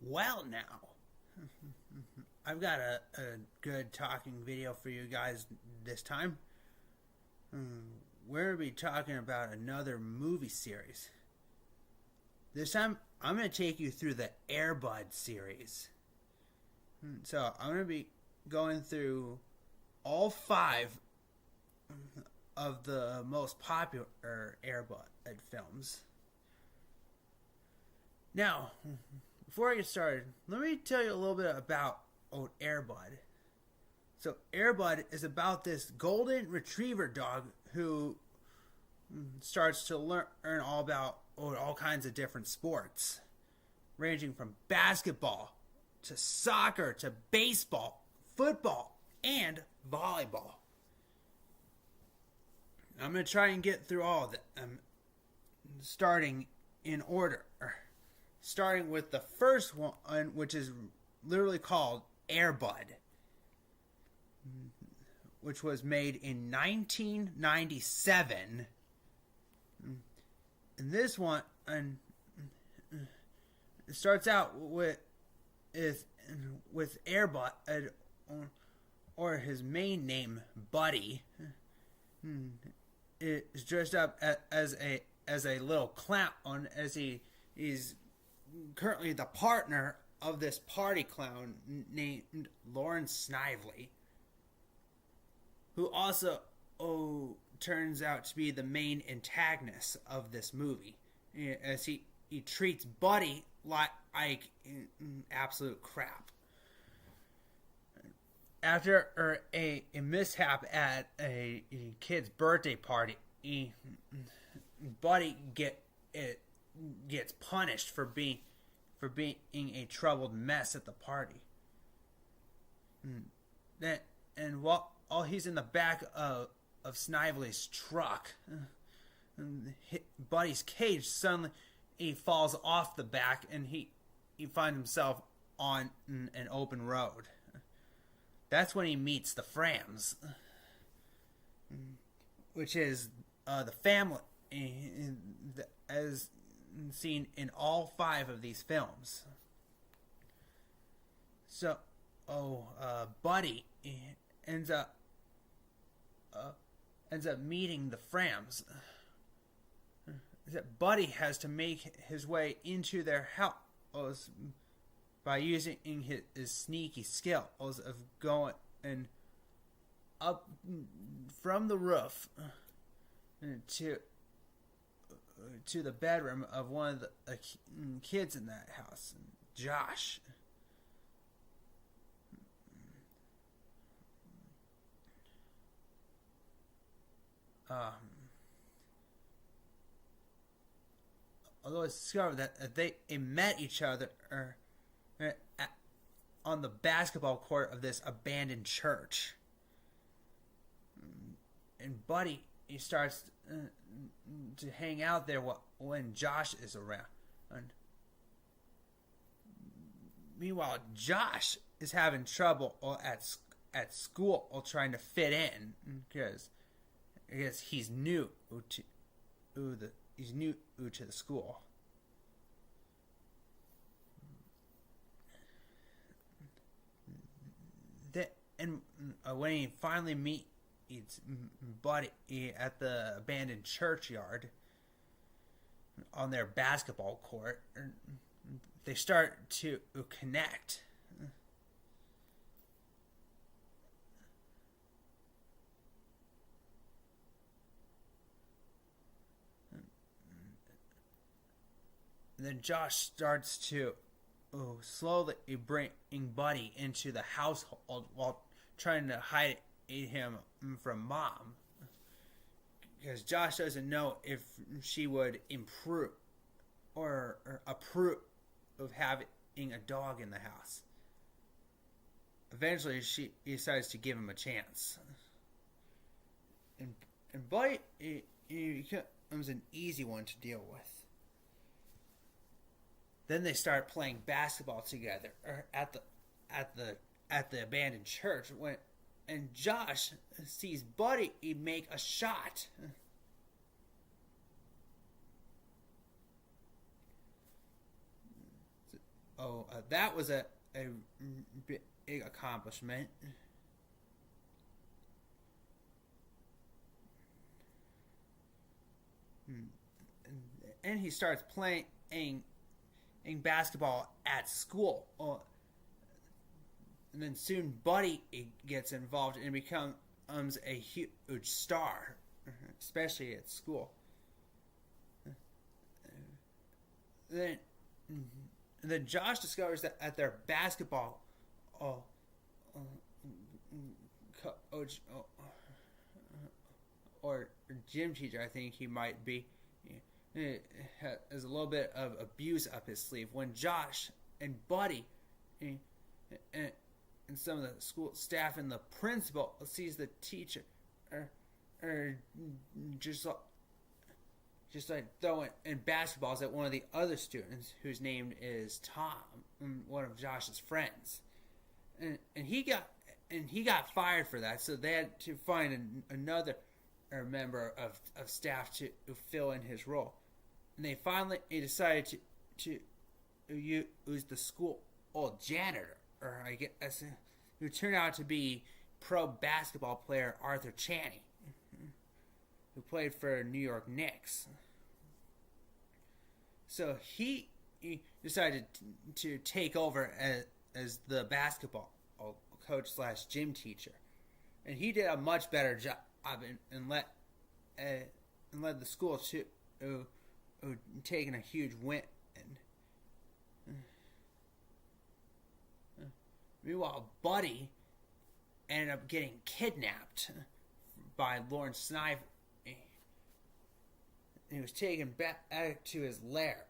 Well, now, I've got a good talking video for you guys this time. We're going to be talking about another movie series. This time, I'm going to take you through the Air Bud series. So, I'm going to be going through all 5 of the most popular Air Bud films. Now, before I get started, let me tell you a little bit about Air Bud. So, Air Bud is about this golden retriever dog who starts to learn all about all kinds of different sports, ranging from basketball to soccer to baseball, football, and volleyball. I'm going to try and get through all of them, starting in order. Starting with the first one, which is literally called Air Bud, which was made in 1997. And this one it starts out with Air Bud, or his main name, Buddy. Is dressed up as a little clown, as he's currently the partner of this party clown named Lauren Snively, who also turns out to be the main antagonist of this movie, as he treats Buddy like absolute crap. After a mishap at a kid's birthday party, Buddy gets punished for being a troubled mess at the party. And while he's in the back of Snively's truck, Buddy's cage suddenly falls off the back, and he finds himself on an open road. That's when he meets the Frams, which is the family as seen in all 5 of these films. So, Buddy ends up meeting the Frams. That Buddy has to make his way into their house by using his sneaky skills of going up from the roof to the bedroom of one of the kids in that house, Josh. Although it's discovered that they met each other on the basketball court of this abandoned church. And Buddy, he starts to hang out there when Josh is around. And meanwhile, Josh is having trouble at school trying to fit in because he's new to the school. And when he finally meets Buddy at the abandoned churchyard on their basketball court, they start to connect. And then Josh starts to slowly bring Buddy into the household while trying to hide him from Mom, because Josh doesn't know if she would improve or approve of having a dog in the house. Eventually, she decides to give him a chance, and Buddy he becomes an easy one to deal with. Then they start playing basketball together at the abandoned church and Josh sees Buddy make a shot. that was a big accomplishment. And he starts playing basketball at school. And then soon Buddy gets involved and becomes a huge star, especially at school. Then Josh discovers that at their basketball coach or gym teacher, I think he might be, has a little bit of abuse up his sleeve. When Josh and Buddy and some of the school staff and the principal sees the teacher or just like throwing in basketballs at one of the other students, whose name is Tom, one of Josh's friends, and he got fired for that. So they had to find another member of staff to fill in his role, and they finally decided to use the school old janitor, or I guess who turned out to be pro basketball player Arthur Chaney, who played for New York Knicks. So he decided to take over as the basketball coach / gym teacher, and he did a much better job and led the school to taking a huge win. Meanwhile, Buddy ended up getting kidnapped by Lawrence Snively. He was taken back to his lair.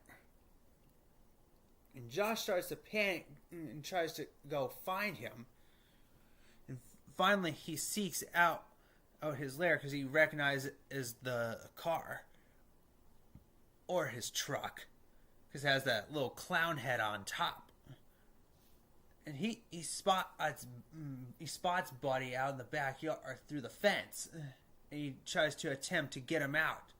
And Josh starts to panic and tries to go find him. And finally, he seeks out his lair because he recognizes it as the car or his truck, because it has that little clown head on top. And he spots Buddy out in the backyard through the fence, and he tries to attempt to get him out.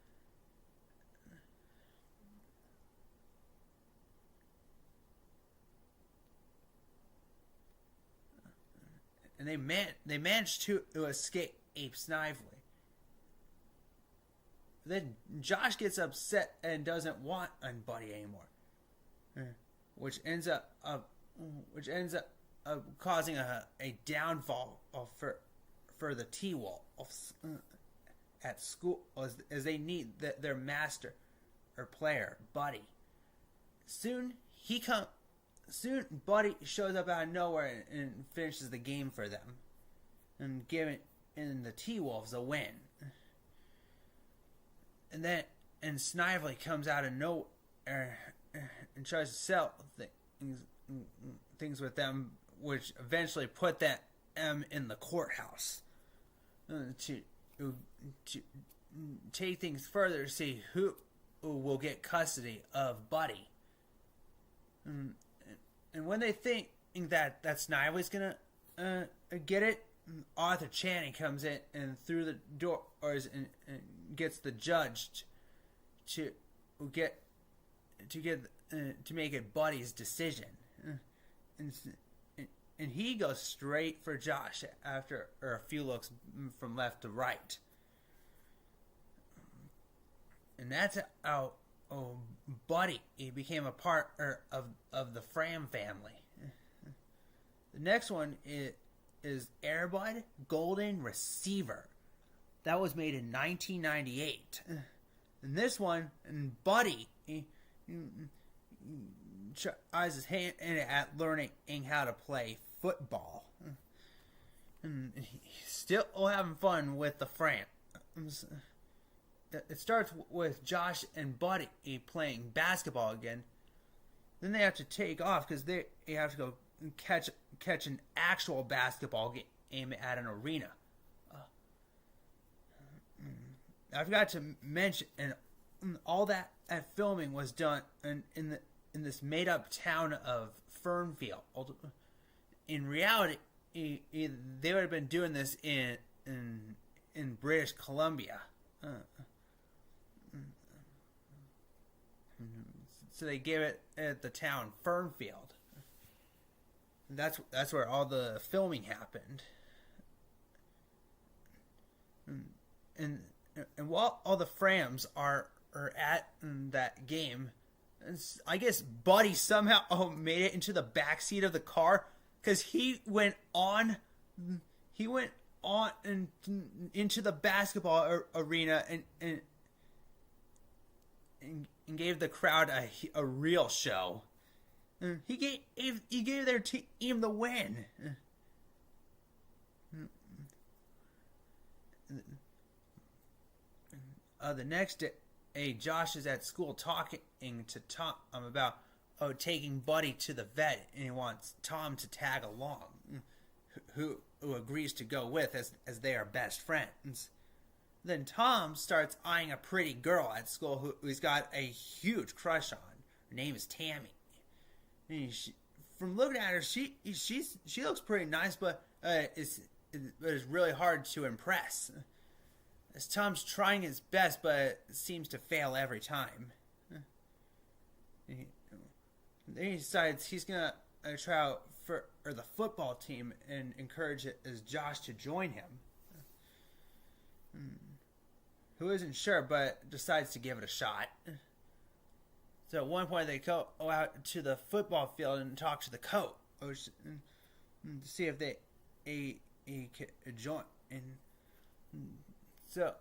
And they managed to escape Snively. Then Josh gets upset and doesn't want Buddy anymore, which ends up causing a downfall for the T-Wolves at school, as they need their master or player, Buddy. Soon Buddy shows up out of nowhere and finishes the game for them, and giving the T-Wolves a win. And Snively comes out of nowhere and tries to sell things with them, which eventually put them in the courthouse to take things further to see who will get custody of Buddy. And when they think that Snively's gonna get it, Arthur Channing comes in and through the doors and gets the judge to make it Buddy's decision, and he goes straight for Josh after a few looks from left to right, and that's how Buddy became a part of the Fram family. The next one is Air Bud Golden Receiver. That was made in 1998. And this one, Buddy tries his hand in it at learning how to play football. And he's still having fun with the Frams. It starts with Josh and Buddy playing basketball again. Then they have to take off because they have to go catch an actual basketball game at an arena. I forgot to mention, and all that filming was done in this made up town of Fernfield. In reality, they would have been doing this in British Columbia. so they gave it at the town Fernfield. That's where all the filming happened. And while all the Frams are at that game, I guess Buddy somehow made it into the back seat of the car because he went on and into the basketball arena and gave the crowd a real show. He gave their team the win. The next day, Josh is at school talking to Tom about taking Buddy to the vet, and he wants Tom to tag along, who agrees to go with as they are best friends. Then Tom starts eyeing a pretty girl at school who he's got a huge crush on. Her name is Tammy. From looking at her, she looks pretty nice, but it's really hard to impress. As Tom's trying his best, but seems to fail every time. Then he decides he's gonna try out for the football team and encourage Josh to join him. Who isn't sure, but decides to give it a shot. So at one point they go out to the football field and talk to the coach to see if they could join. And so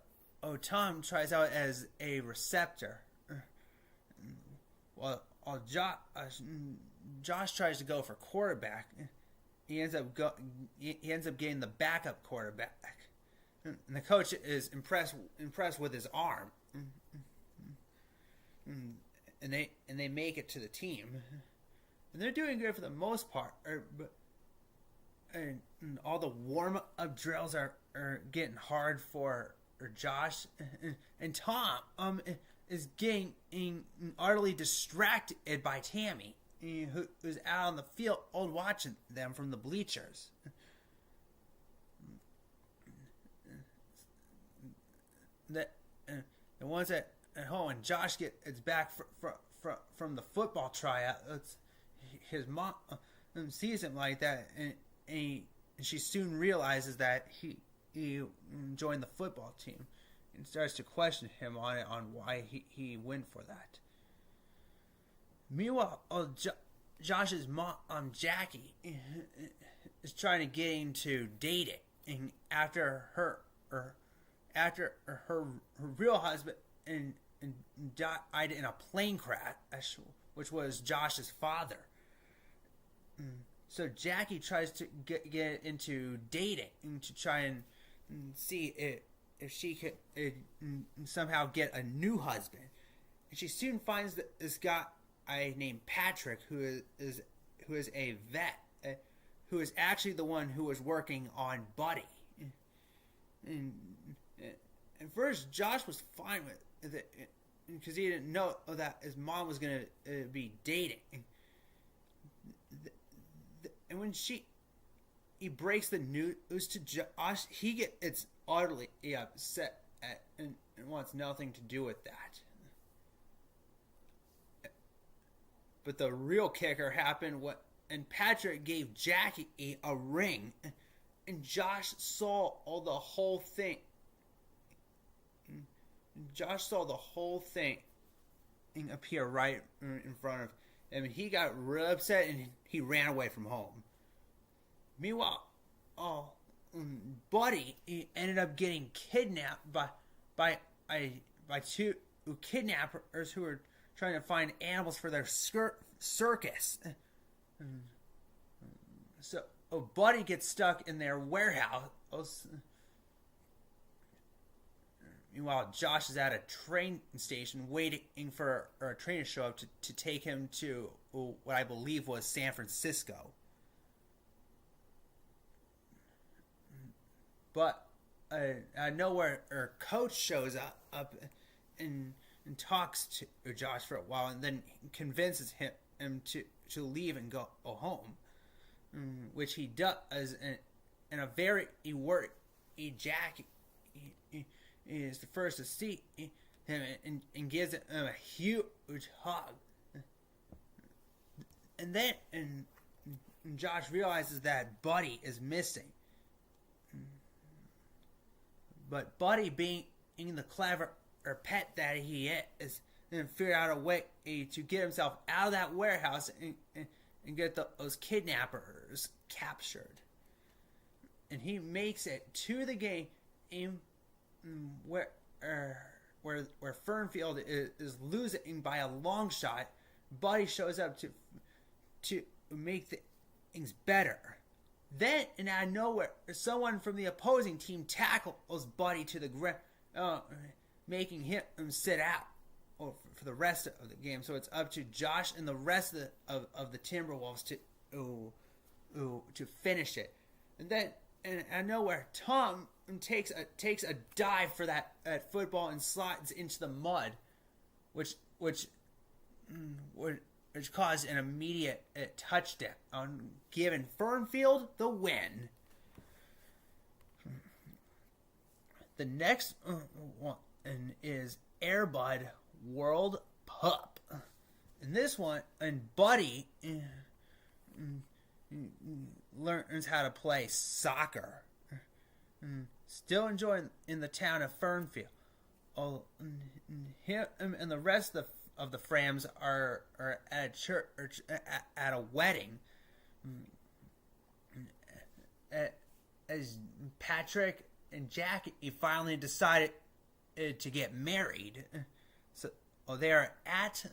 Tom tries out as a receptor, while Josh tries to go for quarterback. He ends up getting the backup quarterback. And the coach is impressed with his arm, and they make it to the team, and they're doing good for the most part. And all the warm up drills are getting hard for Josh, and Tom is getting utterly distracted by Tammy, who's out on the field watching them from the bleachers. And once at home, and Josh gets back from the football tryout, his mom sees him like that, and she soon realizes that he joined the football team, and starts to question him on why he went for that. Meanwhile, Josh's mom, Jackie, is trying to get into dating, and after her real husband died in a plane crash, which was Josh's father. So Jackie tries to get into dating to try and see if she could somehow get a new husband. And she soon finds this guy named Patrick, who is a vet, who is actually the one who was working on Buddy. And first, Josh was fine with it because he didn't know that his mom was going to be dating. And when he breaks the news to Josh, he gets utterly upset and wants nothing to do with that. But the real kicker happened when Patrick gave Jackie a ring, and Josh saw the whole thing. Josh saw the whole thing appear right in front of him. He got real upset and he ran away from home. Meanwhile, Buddy ended up getting kidnapped by two kidnappers who were trying to find animals for their circus. So Buddy gets stuck in their warehouse. Meanwhile, Josh is at a train station waiting for a train to show up to take him to what I believe was San Francisco. But nowhere, Coach shows up and talks to Josh for a while, and then convinces him to leave and go home, which he does in a very worried Jackie is the first to see him and gives him a huge hug. and then Josh realizes that Buddy is missing. But Buddy, being the clever pet that he is, and figured out a way to get himself out of that warehouse and get those kidnappers captured. And he makes it to the game where Fernfield is losing by a long shot. Buddy shows up to make things better. Then, and out of nowhere, someone from the opposing team tackles Buddy to the ground, making him sit out for the rest of the game. So it's up to Josh and the rest of the Timberwolves to finish it. And then, and out of nowhere, Tom takes a dive for that football and slides into the mud, which caused an immediate touchdown, giving Fernfield the win. The next one is Airbud World Pup. And this one, and Buddy learns how to play soccer. Still enjoying in the town of Fernfield. Him and the rest of the Frams are at a church, at a wedding. As Patrick and Jackie finally decided to get married, so they are at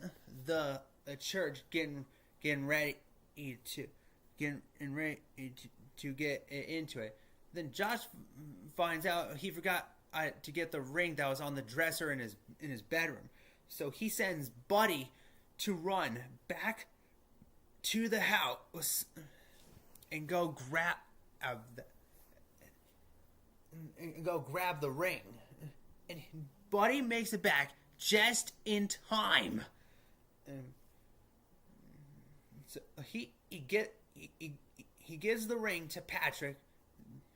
the church getting ready to get into it. Then Josh finds out he forgot to get the ring that was on the dresser in his bedroom. So he sends Buddy to run back to the house and go grab the ring. And Buddy makes it back just in time. So he gives the ring to Patrick,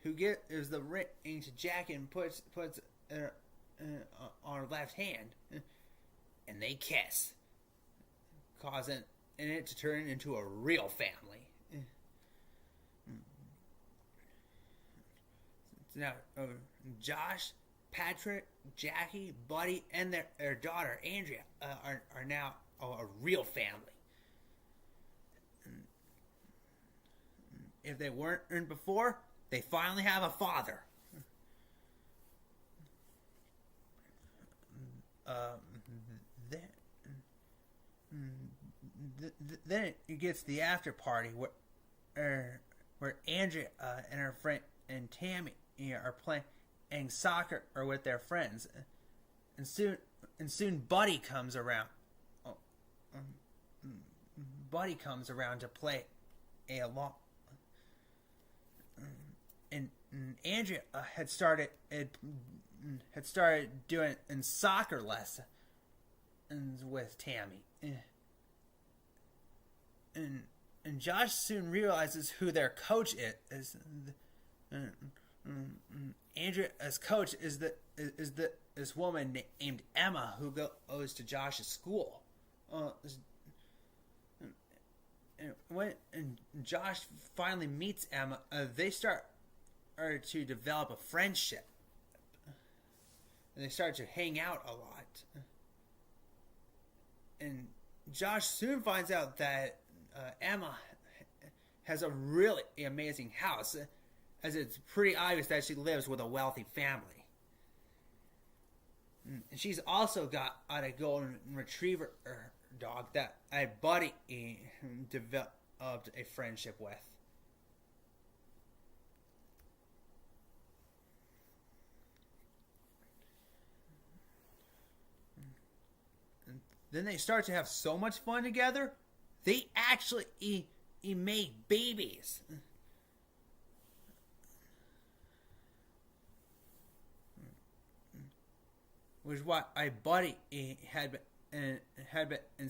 who gives the ring to Jack and puts it on her left hand, and they kiss, causing it to turn into a real family. Now, Josh, Patrick, Jackie, Buddy, and their daughter Andrea are now a real family. If they weren't before, they finally have a father. Then it gets the after party where Andrea and her friend and Tammy are playing soccer or with their friends, and soon Buddy comes around. Buddy comes around to play along. And Andrea had started doing soccer lessons with Tammy, and Josh soon realizes who their coach is. Andrea's coach is this woman named Emma, who goes to Josh's school. And when Josh finally meets Emma, they start to develop a friendship, and they start to hang out a lot. And Josh soon finds out that Emma has a really amazing house, as it's pretty obvious that she lives with a wealthy family. And she's also got a golden retriever dog that a Buddy developed a friendship with. And then they start to have so much fun together, they actually make babies. Which is what a Buddy had been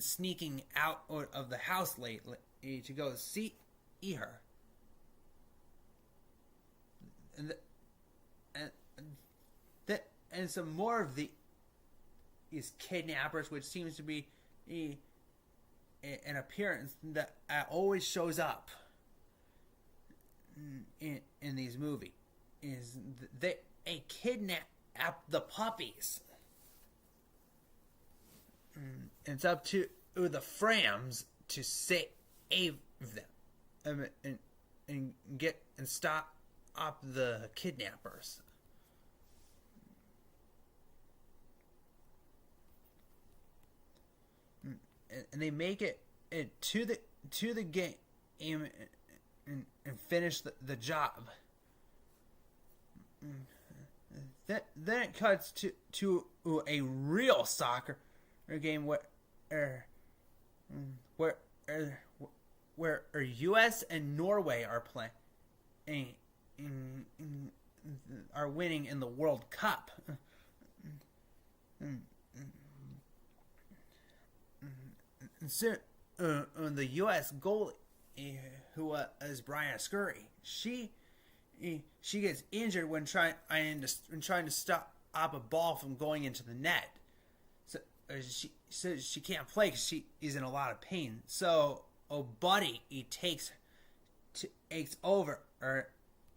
sneaking out of the house lately to go see her. And some more of these kidnappers, which seems to be an appearance that always shows up in these movies is they kidnap the puppies. It's up to the Frams to save them and stop the kidnappers. And they make it to the game and finish the job. Then it cuts to a real soccer game where U.S. and Norway are playing, are winning in the World Cup. So, the U.S. goalie, who is Brian Scurry, she gets injured when trying to stop a ball from going into the net. So she says she can't play because she is in a lot of pain. So Buddy takes over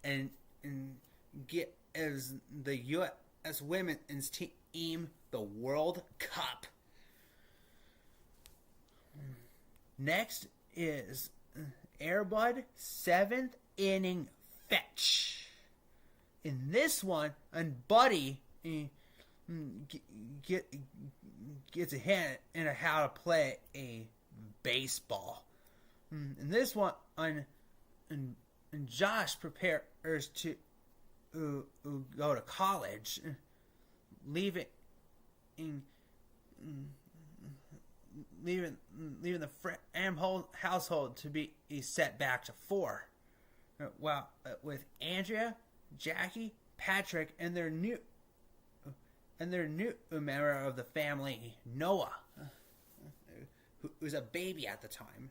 and gives the U.S. women's team the World Cup. Next is Airbud 7th inning fetch. In this one, and Buddy gets a hint into how to play a baseball. In this one, and Josh prepares to go to college, leaving the Fram household to be set back to 4. Well, with Andrea, Jackie, Patrick, and their new member of the family, Noah, who was a baby at the time,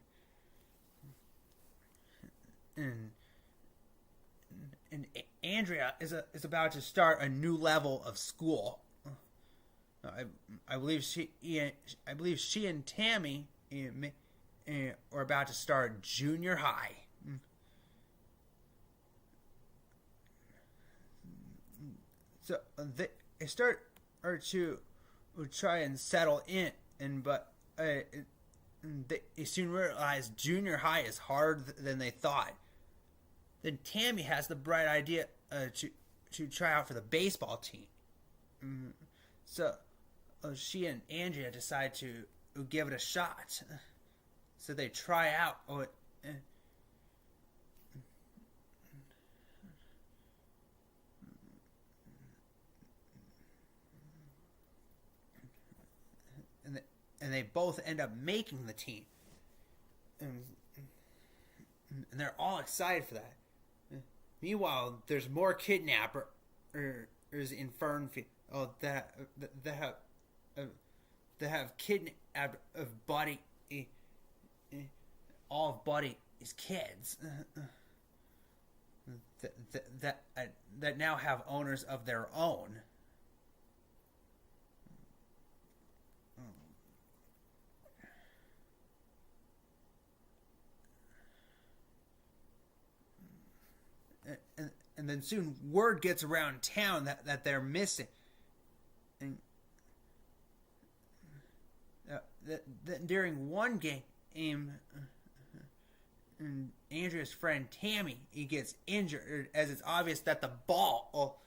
and Andrea is about to start a new level of school. I believe she and Tammy are about to start junior high. So they start to try and settle in, but they soon realize junior high is harder than they thought. Then Tammy has the bright idea to try out for the baseball team. So she and Andrea decide to give it a shot. So they try out. And they both end up making the team. And they're all excited for that. Meanwhile, there's more kidnappers in Fernfield that have kidnapped of Buddy, all of Buddy's kids that now have owners of their own. And then soon word gets around town that they're missing. And during one game, Andrea's friend Tammy, he gets injured as it's obvious that the ball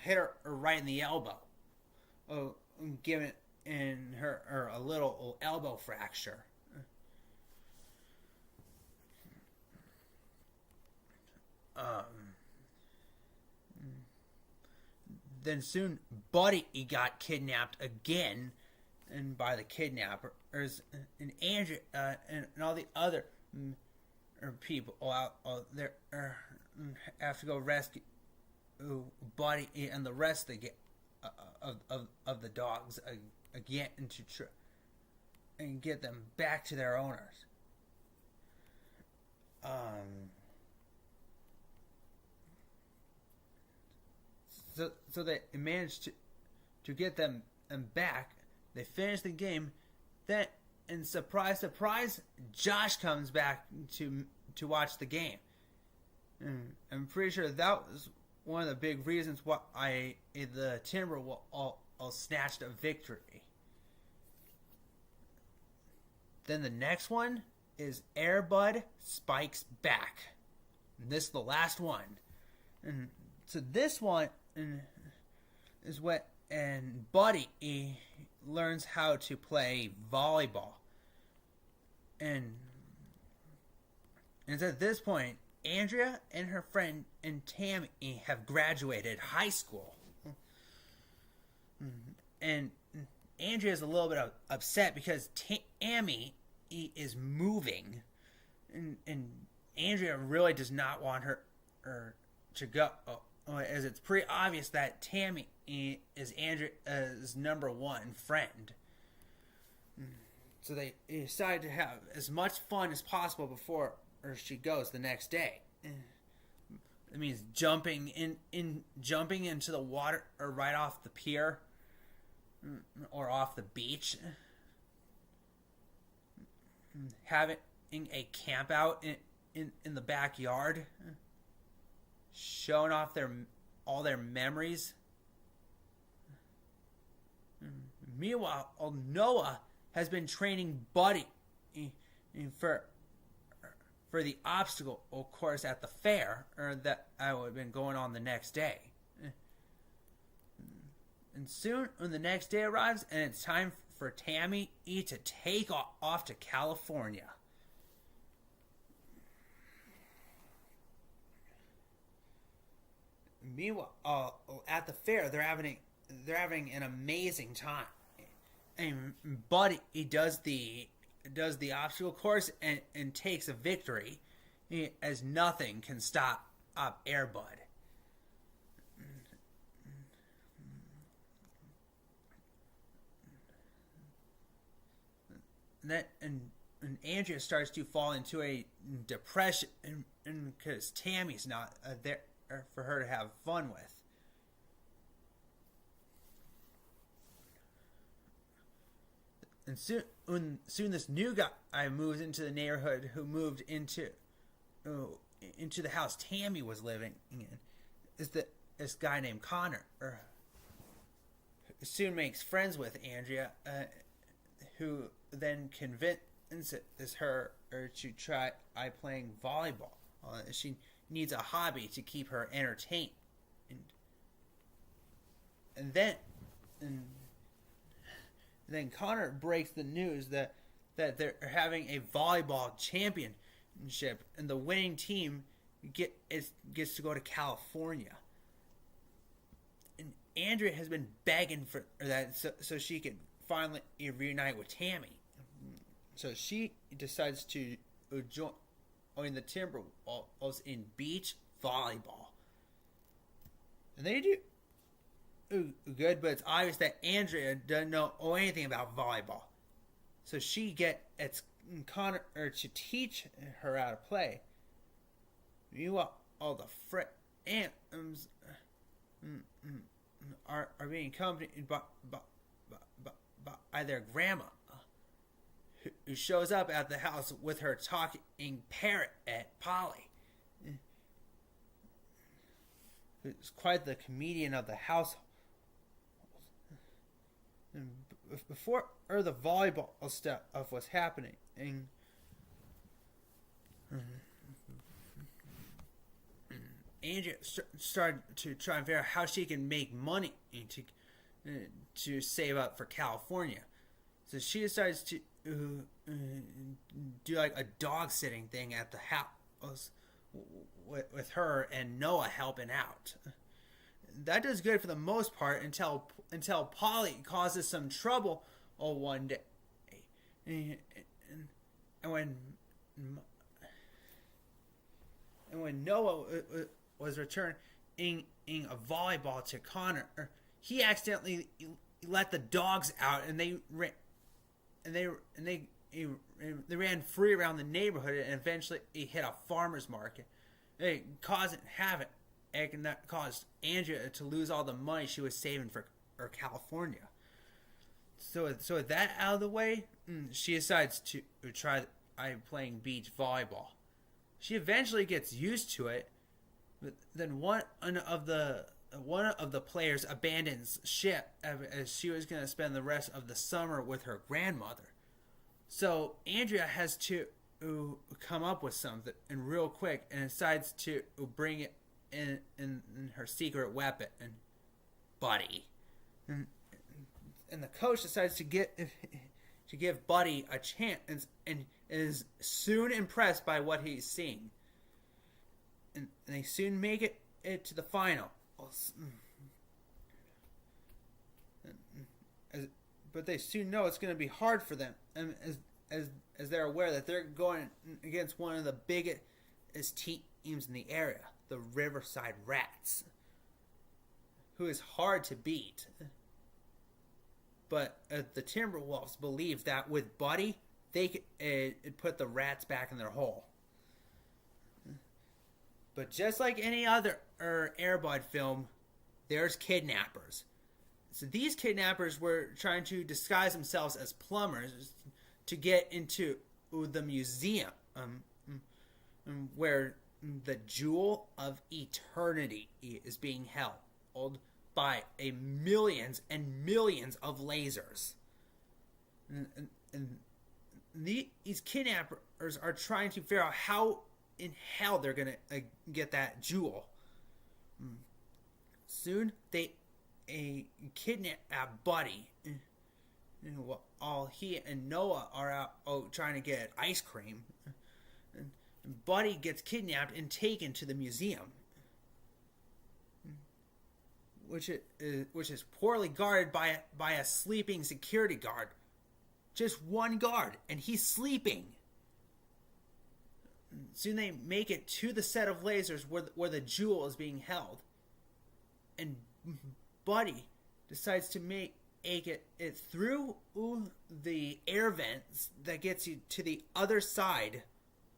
hit her right in the elbow, giving her a little elbow fracture. Then soon, Buddy got kidnapped again, and by the kidnappers, and Andrew and all the other people out there have to go rescue Buddy and the rest of the dogs again to try and get them back to their owners. So they managed to get them back. They finished the game. Then and surprise, surprise, Josh comes back to watch the game. And I'm pretty sure that was one of the big reasons why the Timberwolves all snatched a victory. Then the next one is Airbud Spikes Back. And this is the last one. And so this one is what, and Buddy learns how to play volleyball. And at this point, Andrea and her friend and Tammy have graduated high school. And Andrea is a little bit upset because Tammy is moving. And Andrea really does not want her to go, as it's pretty obvious that Tammy is Andrea's number one friend. So they decide to have as much fun as possible before she goes the next day. It means jumping into the water, or right off the pier, or off the beach. Having a camp out in the backyard, showing off all their memories. Meanwhile, Noah has been training Buddy for the obstacle course at the fair, or that I would have been going on the next day. And soon, when the next day arrives, and it's time for Tammy to take off to California. Meanwhile, at the fair, they're having an amazing time. And Buddy, he does the obstacle course and takes a victory, as nothing can stop Airbud. And Andrea starts to fall into a depression, because Tammy's not there for her to have fun with. And soon this new guy moves into the neighborhood, who moved into the house Tammy was living in. Is this guy named Connor, who soon makes friends with Andrea, who then convinces her to try playing volleyball. She needs a hobby to keep her entertained. And then Connor breaks the news that they're having a volleyball championship, and the winning team gets to go to California. And Andrea has been begging for that so she can finally reunite with Tammy. So she decides to join the Timberwolves in beach volleyball. And they do good, but it's obvious that Andrea doesn't know anything about volleyball. So she gets Connor to teach her how to play. Meanwhile, all the friends are being accompanied by their grandma, who shows up at the house with her talking parrot at Polly. Who's quite the comedian of the household. And before the volleyball stuff was happening, and Andrea started to try and figure out how she can make money to save up for California. So she decides to do like a dog sitting thing at the house with her and Noah helping out. That does good for the most part until Polly causes some trouble one day, and when Noah was returning a volleyball to Connor, he accidentally let the dogs out, and they ran free around the neighborhood, and eventually he hit a farmer's market, causing havoc, and that caused Andrea to lose all the money she was saving for California. So with that out of the way, she decides to try playing beach volleyball. She eventually gets used to it, but then one of the players abandons ship as she was going to spend the rest of the summer with her grandmother. So Andrea has to come up with something and real quick and decides to bring it in her secret weapon, Buddy. And the coach decides to give Buddy a chance and is soon impressed by what he's seeing. And they soon make it to the final. But they soon know it's going to be hard for them, and as they're aware that they're going against one of the biggest teams in the area, the Riverside Rats, who is hard to beat. But the Timberwolves believe that with Buddy, they could put the Rats back in their hole. But just like any other Air Bud film, there's kidnappers. So these kidnappers were trying to disguise themselves as plumbers to get into the museum where the Jewel of Eternity is being held by millions and millions of lasers. And these kidnappers are trying to figure out how in hell they're going to get that jewel. Soon they kidnap Buddy. While he and Noah are out trying to get ice cream. And Buddy gets kidnapped and taken to the museum, which is poorly guarded by a sleeping security guard. Just one guard, and he's sleeping. Soon they make it to the set of lasers where the jewel is being held, and Buddy decides to make it through the air vents that gets you to the other side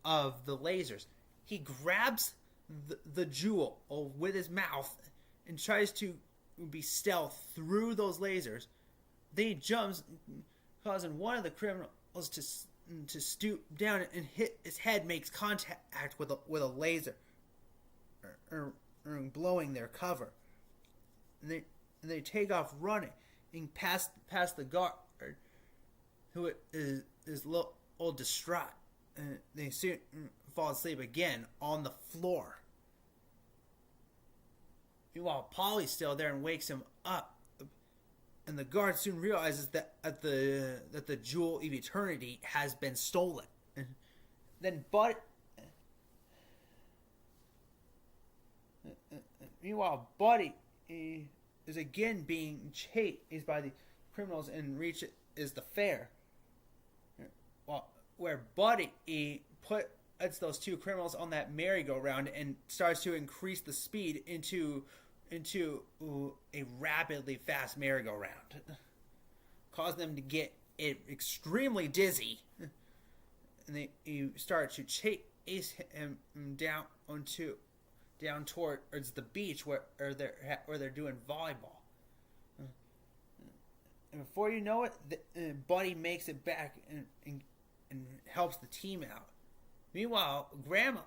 of the lasers. He grabs the jewel with his mouth and tries to be stealth through those lasers. Then he jumps, causing one of the criminals to stoop down and hit his head, makes contact with a laser, or blowing their cover. And they take off running past the guard, who is all distraught. And they soon fall asleep again on the floor. Meanwhile, Polly's still there and wakes him up. And the guard soon realizes that the Jewel of Eternity has been stolen. And then Buddy is again being chased by the criminals and reaches the fair. Where Buddy puts those two criminals on that merry-go-round and starts to increase the speed into a rapidly fast merry-go-round, causing them to get extremely dizzy. And you start to chase him down towards the beach where they're doing volleyball. And before you know it, Buddy makes it back and helps the team out. Meanwhile, Grandma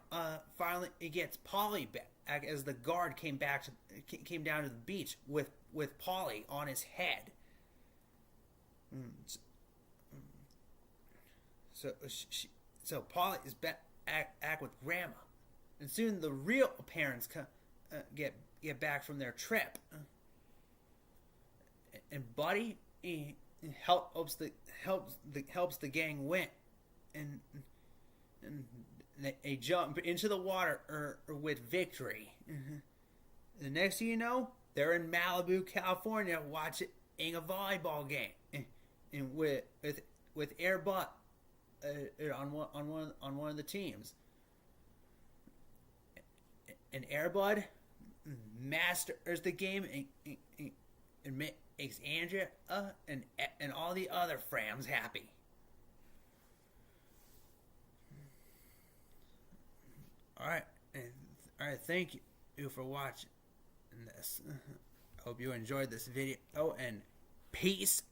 finally gets Polly back as the guard came down to the beach with Polly on his head. So Polly is back with Grandma, and soon the real parents get back from their trip, and Buddy helps the gang win, and they jump into the water with victory. The next thing you know, they're in Malibu, California, watching a volleyball game, and with Air Bud on one of the teams. And Air Bud masters the game and makes Andrea and all the other Frams happy. All right. Thank you for watching this. I hope you enjoyed this video, and peace